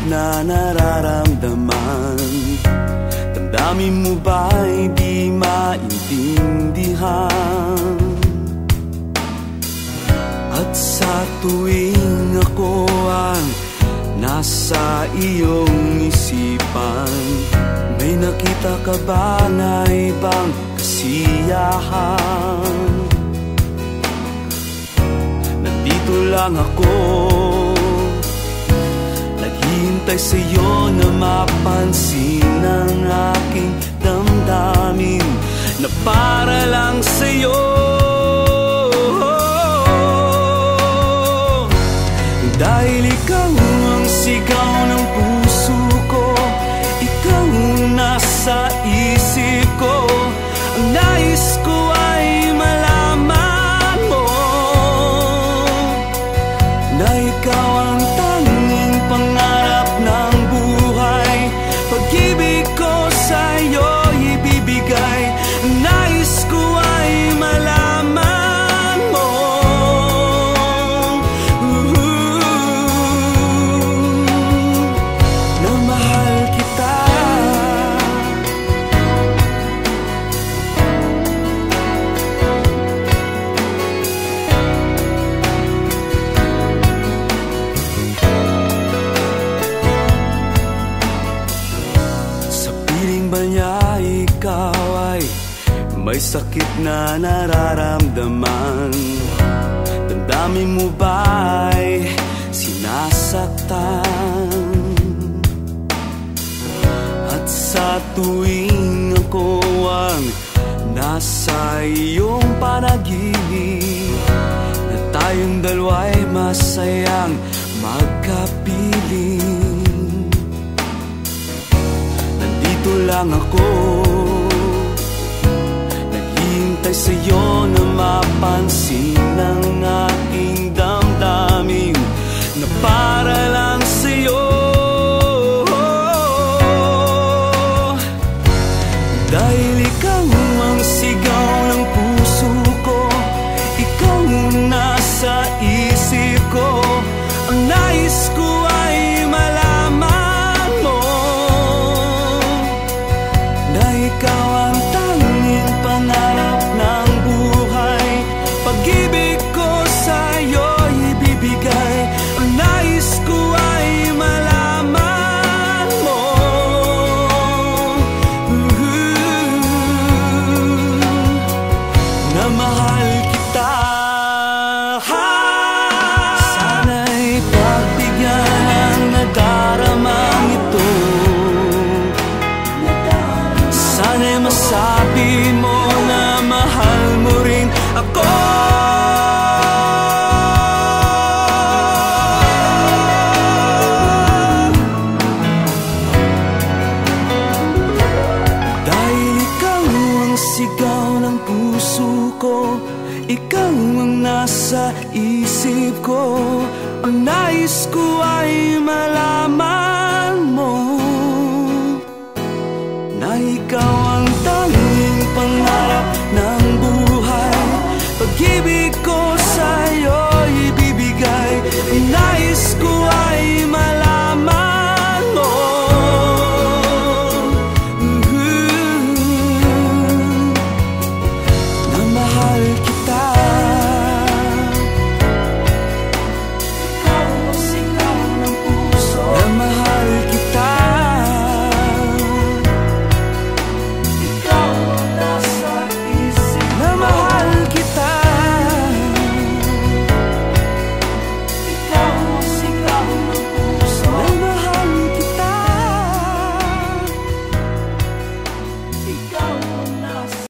na nararamdaman. Damdamin mo ba'y di maintindihan? At sa tuwing ako ang nasa iyong isipan, may nakita ka ba na ibang kasiyahan? Nandito lang ako, naghihintay sa'yo na mapansin ang aking damdamin na para lang sa'yo. Dahil ikaw ang sigaw ng puso ko, ikaw ang nasa isip ko. Ang nais ko ay malaman mo na ikaw ang tanging pangarap ng buhay. Pag-ibig ko sa'yo ibibigay. Ang nais ko ay malaman mo na mahal kita. Sa piling ba niya ikaw ay may sakit na nararamdaman? Damdamin mo ba'y sinasaktan? At sa tuwing ako ang nasa iyong panaginip, na tayong dalawa'y masayang magkapiling, nandito lang ako, naghihintay sa'yo na mapansin ang aking damdamin na para lang sa'yo. Dahil ikaw ang sigaw ng puso ko, ikaw ang nasa isip ko. Ang nais ko ay malaman mo na ikaw ang tanging pangarap ng buhay. Pag-ibig ko sa'yo ibibigay. Ang nais ko ay malaman mo na mahal kita. Sana'y pagbigyan ang nadaramang ito. Sana'y masabi mo na mahal mo rin ako. Dahil ikaw ang sigaw ng puso ko, ikaw ang nasa isip ko. Ang nais ko ay malaman mo na ikaw